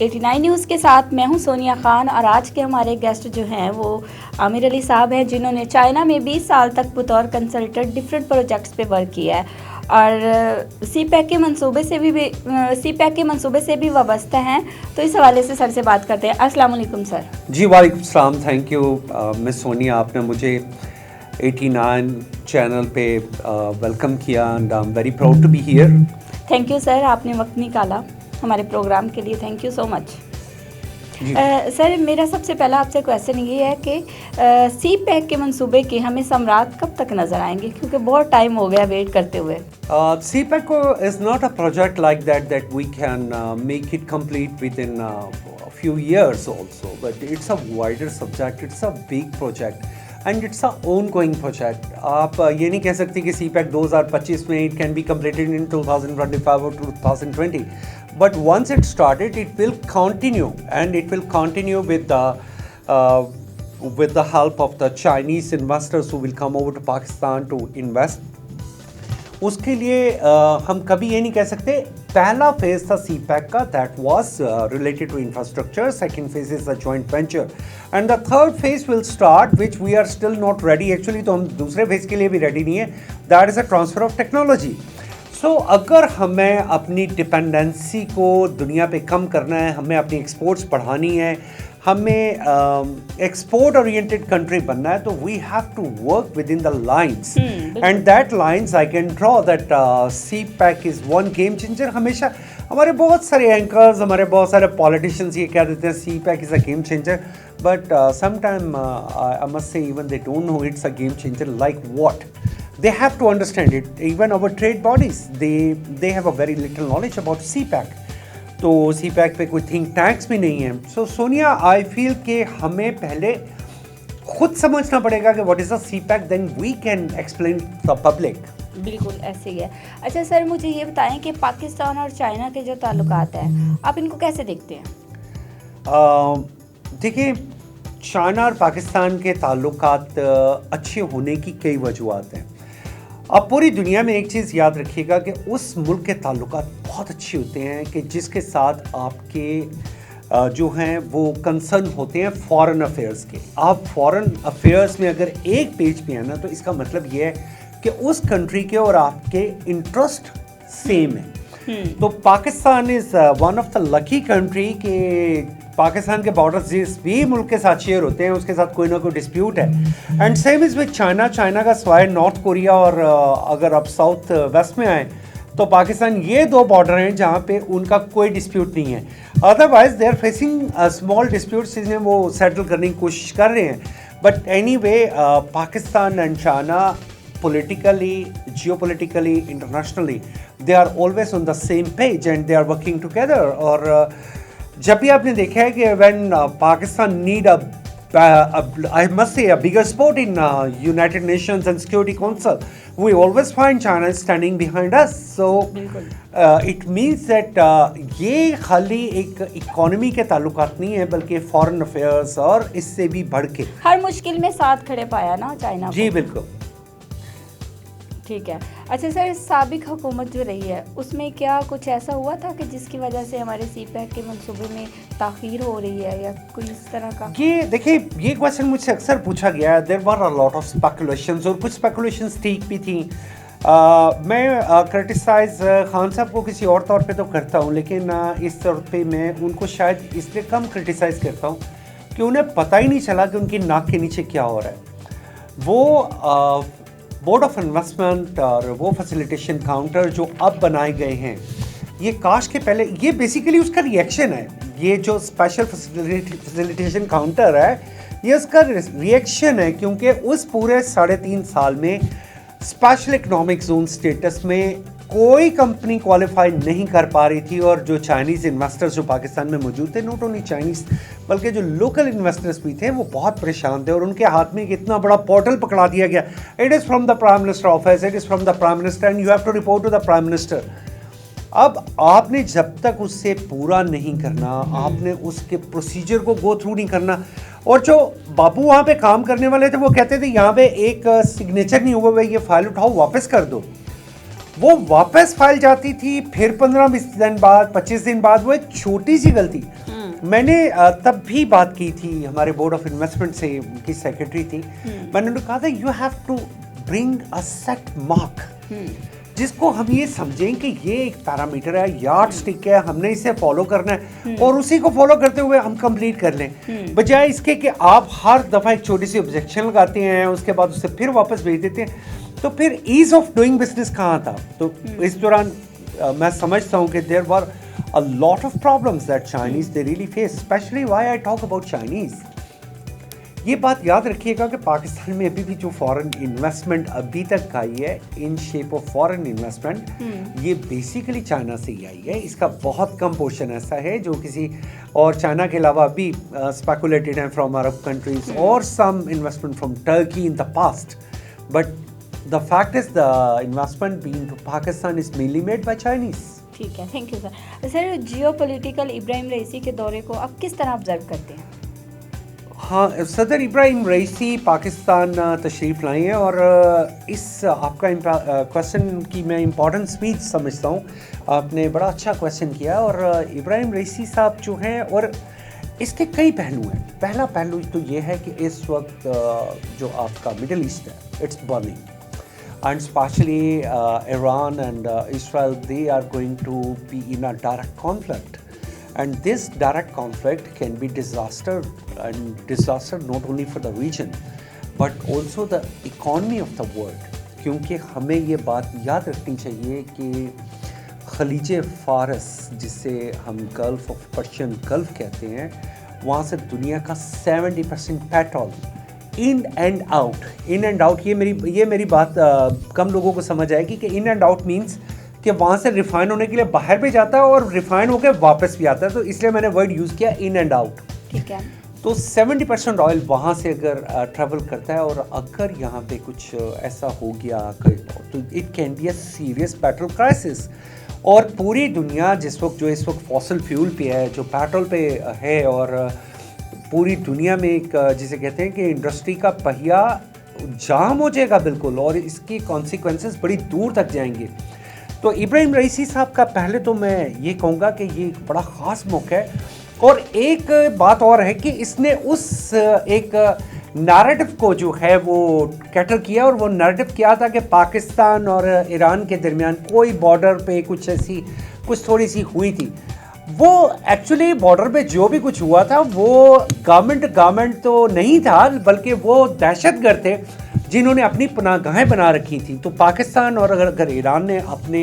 89 news के साथ मैं हूं सोनिया खान और आज के हमारे गेस्ट जो हैं वो आमिर अली साहब हैं, जिन्होंने चाइना में 20 साल तक बतौर कंसल्टेंट डिफरेंट प्रोजेक्ट्स पे वर्क किया है और सीपैक के मंसूबे से भी वाबस्ता हैं। तो इस हवाले से सर से बात करते हैं। अस्सलाम वालेकुम सर। जी वालेकुम सलाम। थैंक यू मिस सोनिया, आपने मुझे 89 चैनल पे वेलकम किया and I am very proud to be here. Thank you sir, आपने वक्त निकाला हमारे प्रोग्राम के लिए, thank you so much. Sir मेरा सबसे पहला आपसे क्वेश्चन ये है कि सी पैक के मंसूबे के हमें समरात कब तक नज़र आएंगे, क्योंकि बहुत टाइम हो गया वेट करते हुए। सी पैक को is not a project like that we can make it complete within few years also, but it's a wider subject, it's a big project and it's a ongoing project. आप ये नहीं कह सकते कि CPEC 2025 में it can be completed in 2025 or 2020, but once it started it will continue and it will continue with the help of the Chinese investors who will come over to Pakistan to invest. उसके लिए हम कभी ये नहीं कह सकते। पहला phase था सीपैक का, that was related to infrastructure, second phase is a joint venture and the third phase will start which we are still not ready. Actually तो हम दूसरे फेज के लिए भी रेडी नहीं है, that is a transfer of technology. So अगर हमें अपनी डिपेंडेंसी को दुनिया पे कम करना है, हमें अपनी एक्सपोर्ट्स बढ़ानी है, हमें एक्सपोर्ट ओरिएंटेड कंट्री बनना है, तो we have to work within the lines and that lines I can draw that CPEC is one game changer. हमेशा हमारे बहुत सारे एंकर्स, हमारे बहुत सारे पॉलिटिशियंस ये कह देते हैं CPEC is a game changer, but sometime I must say even they don't know it's a game changer like what. They have to understand it. Even our trade bodies, they have a very little knowledge about CPEC. तो CPEC पे कोई think tanks भी नहीं है। सो Sonia, I feel कि हमें पहले खुद समझना पड़ेगा कि what is a CPEC, then we can explain the public. बिल्कुल ऐसे ही है। अच्छा सर, मुझे ये बताएं कि पाकिस्तान और चाइना के जो ताल्लुकात हैं, आप इनको कैसे देखते हैं? देखिए, चाइना और पाकिस्तान के ताल्लुकात अच्छे होने की कई वजूहत हैं। अब पूरी दुनिया में एक चीज़ याद रखिएगा कि उस मुल्क के ताल्लुकात बहुत अच्छे होते हैं कि जिसके साथ आपके जो हैं वो कंसर्न होते हैं फॉरेन अफेयर्स के। आप फॉरेन अफेयर्स में अगर एक पेज पे हैं ना, तो इसका मतलब ये है कि उस कंट्री के और आपके इंटरेस्ट सेम है। तो Pakistan is one of the lucky country कि पाकिस्तान के बॉर्डर जिस भी मुल्क के साथ शेयर होते हैं उसके साथ कोई ना कोई डिस्प्यूट है। And same is with China. China का सिवाय नॉर्थ कोरिया और अगर आप साउथ वेस्ट में आए तो पाकिस्तान, ये दो बॉर्डर हैं जहाँ पे उनका कोई डिस्प्यूट नहीं है। Otherwise they are facing small disputes, जिन्हें वो सेटल करने की कोशिश कर रहे हैं। But anyway, Pakistan and China politically, geopolitically, internationally, they are always on the same page and they are working together. और जब भी आपने देखा है कि when Pakistan need I must say a bigger support in United Nations and Security Council, we always find China standing behind us. So it means that ये खाली एक इकोनॉमी के ताल्लुकात नहीं है, बल्कि फॉरेन अफेयर्स और इससे भी बढ़ के हर मुश्किल में साथ खड़े पाया ना चाइना को। जी बिल्कुल, ठीक है। अच्छा सर, साबिक हुकूमत जो रही है उसमें क्या कुछ ऐसा हुआ था कि जिसकी वजह से हमारे सीपैक के मंसूबे में ताख़ीर हो रही है या कोई इस तरह का? ये देखिए, ये क्वेश्चन मुझसे अक्सर पूछा गया है। There were a lot of speculations और कुछ स्पेकुलेशंस ठीक भी थी। मैं क्रिटिसाइज़ खान साहब को किसी और तौर पे तो करता हूँ, लेकिन इस तौर पे मैं उनको शायद इसलिए कम क्रिटिसाइज़ करता हूँ कि उन्हें पता ही नहीं चला कि उनकी नाक के नीचे क्या हो रहा है। वो बोर्ड ऑफ इन्वेस्टमेंट और वो फैसिलिटेशन काउंटर जो अब बनाए गए हैं, ये काश के पहले, ये बेसिकली उसका रिएक्शन है। ये जो स्पेशल फैसिलिटेशन काउंटर है, ये उसका रिएक्शन है, क्योंकि उस पूरे 3.5 साल में स्पेशल इकोनॉमिक जोन स्टेटस में कोई कंपनी क्वालिफाई नहीं कर पा रही थी। और जो चाइनीज़ इन्वेस्टर्स जो पाकिस्तान में मौजूद थे, नॉट ओनली चाइनीज़ बल्कि जो लोकल इन्वेस्टर्स भी थे, वो बहुत परेशान थे और उनके हाथ में एक इतना बड़ा पोर्टल पकड़ा दिया गया, it is from the prime minister office, it is from the prime minister and you have to report to the prime minister. अब आपने जब तक उससे पूरा नहीं करना, आपने उसके प्रोसीजर को गो थ्रू नहीं करना। और जो बाबू वहाँ पे काम करने वाले थे वो कहते थे यहाँ पे एक सिग्नेचर नहीं हुआ, भाई ये फाइल उठाओ वापस कर दो। वो वापस फाइल जाती थी, फिर 15-20 दिन बाद, 25 दिन बाद, वो एक छोटी सी गलती। मैंने तब भी बात की थी हमारे बोर्ड ऑफ इन्वेस्टमेंट से, उनकी सेक्रेटरी थी, मैंने उन्हें कहा था you have to bring a set mark, जिसको हम ये समझें कि ये एक पैरामीटर है, यार्ड स्टिक है, हमने इसे फॉलो करना है और उसी को फॉलो करते हुए हम कंप्लीट कर लें, बजाय इसके कि आप हर दफ़ा एक छोटी सी ऑब्जेक्शन लगाते हैं, उसके बाद उसे फिर वापस भेज देते हैं। तो फिर ईज ऑफ डूइंग बिजनेस कहाँ था? तो इस दौरान मैं समझता हूँ कि there were a lot of problems that Chinese they really face, especially why I talk about Chinese. ये बात याद रखिएगा कि पाकिस्तान में अभी भी जो फॉरेन इन्वेस्टमेंट अभी तक आई है in shape of foreign investment, ये बेसिकली चाइना से ही आई है। इसका बहुत कम पोर्शन ऐसा है जो किसी और, चाइना के अलावा भी स्पेकुलेटेड है फ्रॉम अरब कंट्रीज और some investment from Turkey in the past, but the fact is the investment being to Pakistan is mainly made by Chinese. ठीक है, thank you sir. Sir, geopolitical Ibrahim Raisi के दौरे को आप किस तरह ऑब्जर्व करते हैं? हाँ, सदर इब्राहिम रईसी पाकिस्तान तशरीफ़ लाई हैं और इस आपका क्वेश्चन की मैं इम्पोर्टेंस भी समझता हूँ। आपने बड़ा अच्छा क्वेश्चन किया और इब्राहिम रईसी साहब जो हैं, और इसके कई पहलू हैं। पहला पहलू तो ये है कि इस वक्त जो आपका मिडल ईस्ट है, it's burning, and especially Iran and Israel, they are going to be in a direct conflict, and this direct conflict can be disaster not only for the region but also the economy of the world, क्योंकि हमें ये बात याद रखनी चाहिए कि खलीज फारस, जिसे हम गल्फ ऑफ पर्शियन गल्फ कहते हैं, वहाँ से दुनिया का 70% पेट्रोल इन एंड आउट, ये मेरी बात कम लोगों को समझ आएगी कि इन एंड आउट मीन्स कि वहाँ से रिफाइन होने के लिए बाहर भी जाता है और रिफाइन होकर वापस भी आता है, तो इसलिए मैंने वर्ड यूज़ किया इन एंड आउट। ठीक है। तो 70% ऑयल वहाँ से अगर ट्रैवल करता है, और अगर यहाँ पे कुछ ऐसा हो गया तो it can be a serious petrol crisis. और पूरी दुनिया इस वक्त फॉसिल फ्यूल पे है, जो पेट्रोल पे है, और पूरी दुनिया में एक जिसे कहते हैं कि इंडस्ट्री का पहिया जाम हो जाएगा बिल्कुल, और इसकी कॉन्सिक्वेंसेस बड़ी दूर तक जाएंगे। तो इब्राहिम रईसी साहब का पहले तो मैं ये कहूँगा कि ये एक बड़ा ख़ास मौका है, और एक बात और है कि इसने उस एक नैरेटिव को जो है वो कैटर किया, और वो नैरेटिव क्या था कि पाकिस्तान और ईरान के दरमियान कोई बॉर्डर पे कुछ थोड़ी सी हुई थी। वो एक्चुअली बॉर्डर पे जो भी कुछ हुआ था वो गवर्नमेंट तो नहीं था, बल्कि वो दहशतगर्द थे जिन्होंने अपनी पनाहगाहें बना रखी थी। तो पाकिस्तान और अगर ईरान ने अपने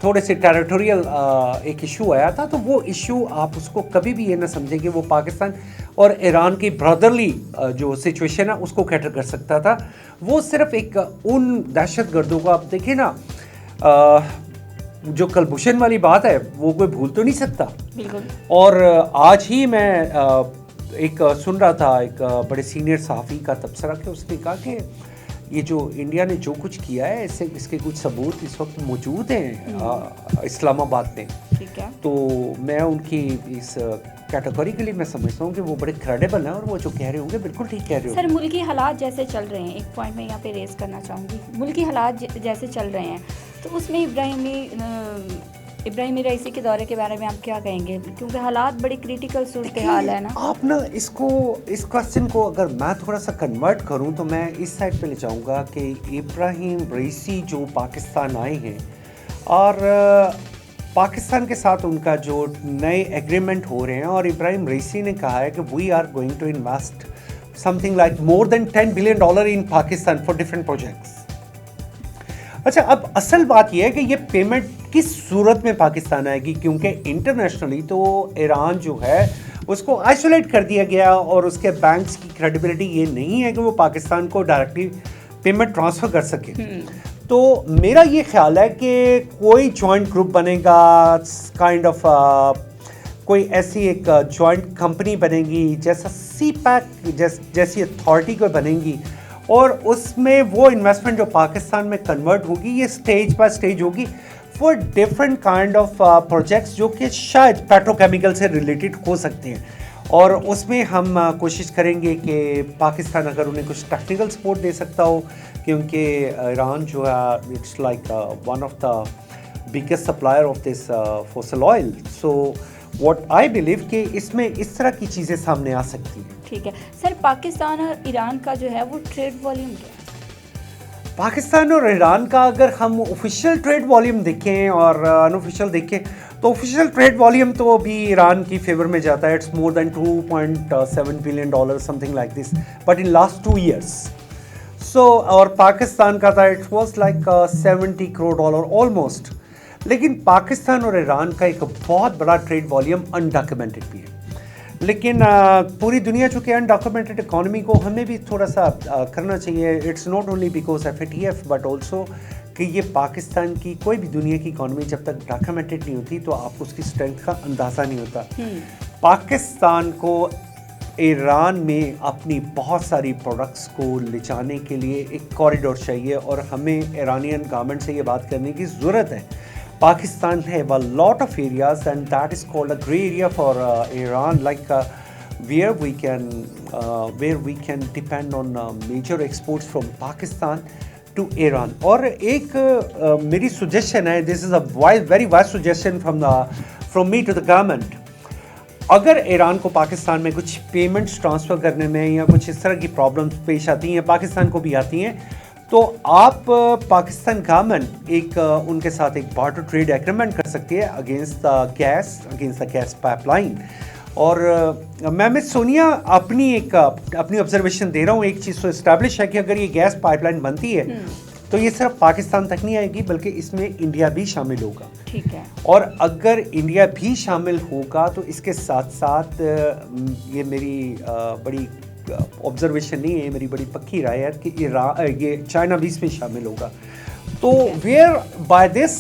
थोड़े से टेरिटोरियल एक इशू आया था, तो वो इशू आप उसको कभी भी ये ना समझें कि वो पाकिस्तान और ईरान की ब्रदरली जो सिचुएशन है उसको कैटर कर सकता था। वो सिर्फ एक उन दहशतगर्दों को, आप देखिए ना, जो कलभूषण वाली बात है वो कोई भूल तो नहीं सकता। बिल्कुल। और आज ही मैं एक सुन रहा था एक बड़े सीनियर सहाफ़ी का तबसरा कि उसने कहा कि ये जो इंडिया ने जो कुछ किया है इसके कुछ सबूत इस वक्त मौजूद हैं इस्लामाबाद में। ठीक है। तो मैं उनकी इस कैटेगरी के लिए मैं समझता हूँ कि वो बड़े क्रेडिबल हैं, और वो जो कह रहे होंगे बिल्कुल ठीक कह रहे होंगे। सर, मुल्की हालात जैसे चल रहे हैं, एक पॉइंट मैं यहाँ पे रेस करना चाहूँगी। मुल्की हालात जैसे चल रहे हैं, तो उसमें इब्राहिम रईसी के दौरे के बारे में आप क्या कहेंगे? क्योंकि हालात बड़ी क्रिटिकल सूरत हाल है ना। आप ना इस क्वेश्चन को अगर मैं थोड़ा सा कन्वर्ट करूं तो मैं इस साइड पे ले जाऊंगा कि इब्राहिम रईसी जो पाकिस्तान आए हैं, और पाकिस्तान के साथ उनका जो नए एग्रीमेंट हो रहे हैं, और इब्राहिम रईसी ने कहा है कि we are going to invest something like more than $10 billion in Pakistan for different projects. अच्छा, अब असल बात यह है कि ये पेमेंट किस सूरत में पाकिस्तान आएगी, क्योंकि इंटरनेशनली तो ईरान जो है उसको आइसोलेट कर दिया गया, और उसके बैंक्स की क्रेडिबिलिटी ये नहीं है कि वो पाकिस्तान को डायरेक्टली पेमेंट ट्रांसफ़र कर सके। तो मेरा ये ख्याल है कि कोई जॉइंट ग्रुप बनेगा, काइंड ऑफ कोई ऐसी एक जॉइंट कंपनी बनेगी, जैसा CPEC जैसी अथॉरिटी कोई बनेगी, और उसमें वो इन्वेस्टमेंट जो पाकिस्तान में कन्वर्ट होगी, ये स्टेज बाय स्टेज होगी for different kind of projects जो कि शायद पेट्रोकेमिकल से रिलेटेड हो सकते हैं। और उसमें हम कोशिश करेंगे कि पाकिस्तान अगर उन्हें कुछ टेक्निकल सपोर्ट दे सकता हो, क्योंकि ईरान जो है it's like one of the biggest supplier of this fossil oil. So what I believe कि इसमें इस तरह की चीज़ें सामने आ सकती हैं. ठीक है सर, पाकिस्तान और ईरान का जो है वो ट्रेड वॉल्यूम क्या है? पाकिस्तान और ईरान का अगर हम ऑफिशियल ट्रेड वॉल्यूम देखें और अनऑफिशियल देखें तो ऑफिशियल ट्रेड वॉल्यूम तो अभी ईरान की फेवर में जाता है. It's more than $2.7 billion something like this, but in last 2 years. सो और पाकिस्तान का था it was like $70 crore almost. लेकिन पाकिस्तान और ईरान का एक बहुत बड़ा ट्रेड वॉल्यूम अनडॉक्यूमेंटेड भी है. लेकिन पूरी दुनिया चूँकि अनडॉक्यूमेंटेड इकोनॉमी को हमें भी थोड़ा सा करना चाहिए. It's not only because FATF but also कि ये पाकिस्तान की कोई भी दुनिया की इकोनॉमी जब तक डॉक्यूमेंटेड नहीं होती तो आपको उसकी स्ट्रेंथ का अंदाज़ा नहीं होता. पाकिस्तान को ईरान में अपनी बहुत सारी प्रोडक्ट्स को ले जाने के लिए एक कॉरिडोर चाहिए और हमें ईरानियन गवर्नमेंट से ये बात करने की ज़रूरत है. Pakistan have a lot of areas and that is called a gray area for Iran, like where we can depend on major exports from Pakistan to Iran. और एक मेरी suggestion है, this is a very wise suggestion from me to the government. अगर Iran को पाकिस्तान में कुछ payments transfer करने में या कुछ इस तरह की प्रॉब्लम्स पेश आती हैं, पाकिस्तान को भी आती हैं, तो आप पाकिस्तान गवर्नमेंट एक उनके साथ एक बार्टर ट्रेड एग्रीमेंट कर सकती है अगेंस्ट द गैस पाइपलाइन. और मैं मिस सोनिया अपनी ऑब्जर्वेशन दे रहा हूँ. एक चीज़ तो इस्टेब्लिश है कि अगर ये गैस पाइपलाइन बनती है तो ये सिर्फ पाकिस्तान तक नहीं आएगी बल्कि इसमें इंडिया भी शामिल होगा. ठीक है. और अगर इंडिया भी शामिल होगा तो इसके साथ साथ ये मेरी बड़ी ऑब्जर्वेशन नहीं है, मेरी बड़ी पक्की राय है कि ये चाइना भी इसमें शामिल होगा. तो वेयर बाय दिस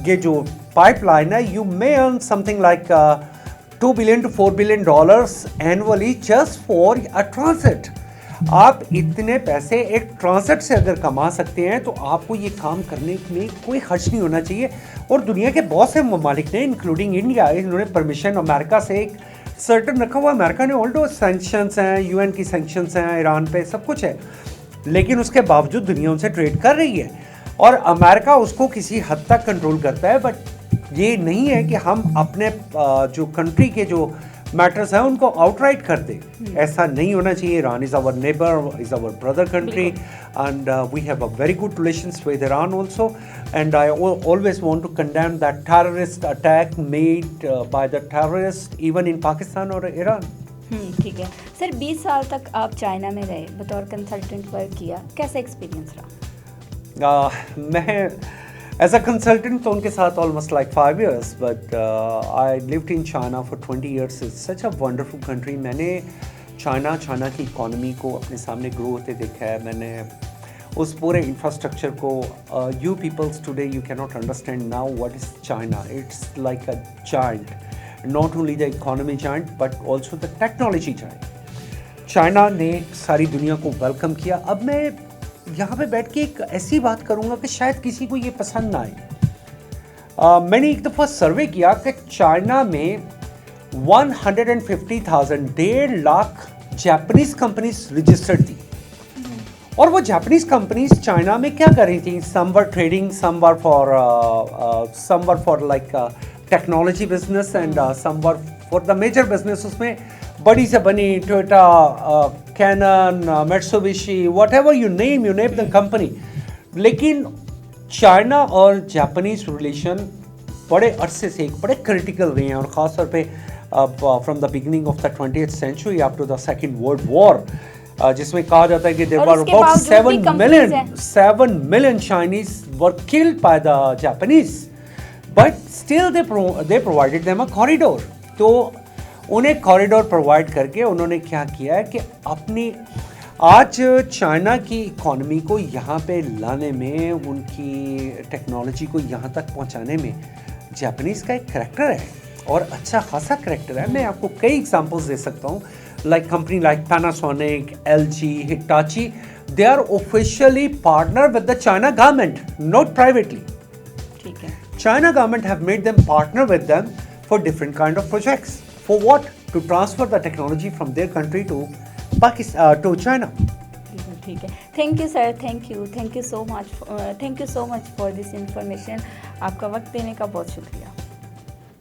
ये जो पाइपलाइन है you may earn something like $2 billion to $4 billion annually just for a transit. आप इतने पैसे एक ट्रांसिट से अगर कमा सकते हैं तो आपको ये काम करने में कोई खर्च नहीं होना चाहिए. और दुनिया के बहुत से ममालिक ने इंक्लूडिंग इंडिया, इन्होंने परमिशन अमेरिका से एक सर्टन रखा हुआ. अमेरिका ने ऑल्डो सैंक्शंस हैं, UN की सैंक्शंस हैं ईरान पे, सब कुछ है, लेकिन उसके बावजूद दुनिया उनसे ट्रेड कर रही है और अमेरिका उसको किसी हद तक कंट्रोल करता है. बट ये नहीं है कि हम अपने जो कंट्री के जो मैटर्स हैं उनको आउटराइट कर दें. ऐसा नहीं होना चाहिए. Iran is our neighbour, is our brother country and we have a very good relations with Iran also, and I always want to condemn that terrorist attack made by the terrorists even in Pakistan or Iran. ठीक है sir. 20 साल तक आप China में रहे, बतौर consultant work किया, कैसा एक्सपीरियंस रहा? मैं एज अ कंसल्टेंट तो उनके साथ almost like 5 years, but I lived in China for 20 years. It's such a wonderful country. मैंने चाइना की इकॉनमी को अपने सामने ग्रो होते देखा है. मैंने उस पूरे इंफ्रास्ट्रक्चर को you peoples today you can not understand now what is China. It's like a giant, not only the economy giant but also the technology giant. China ने सारी दुनिया को वेलकम किया. अब मैं यहाँ पे बैठ के एक ऐसी बात करूँगा कि शायद किसी को ये पसंद ना आए. मैंने एक दफ़ा सर्वे किया कि चाइना में 150,000 1.5 लाख जापानीज कंपनीज रजिस्टर्ड थी. और वो जापानीज कंपनीज चाइना में क्या कर रही थी? Some were trading, some were for like technology business and some were for the major business. उसमें बड़ी से बनी Toyota, Canon, Mitsubishi, whatever you name the company. लेकिन चाइना और जापानीज रिलेशन बड़े अरसे से एक बड़े क्रिटिकल रहे हैं और ख़ास तौर पे from the beginning of the 20th century up to the second world war, जिसमें कहा जाता है कि there were about 7 million Chinese were killed by the Japanese, but still they provided them a corridor. तो उन्हें कॉरिडोर प्रोवाइड करके उन्होंने क्या किया है कि अपनी आज चाइना की इकॉनमी को यहाँ पे लाने में, उनकी टेक्नोलॉजी को यहाँ तक पहुँचाने में जापानीज़ का एक करैक्टर है और अच्छा खासा करैक्टर है. मैं आपको कई एग्जांपल्स दे सकता हूँ. Like company like Panasonic, LG, Hitachi, they are officially partner with the China government, not privately. ठीक है. China government have made them partner with them for different kind of projects. For what? To transfer the technology from their country to Pakistan, to China. ठीक है, thank you sir, thank you so much for this information. आपका वक्त देने का बहुत शुक्रिया।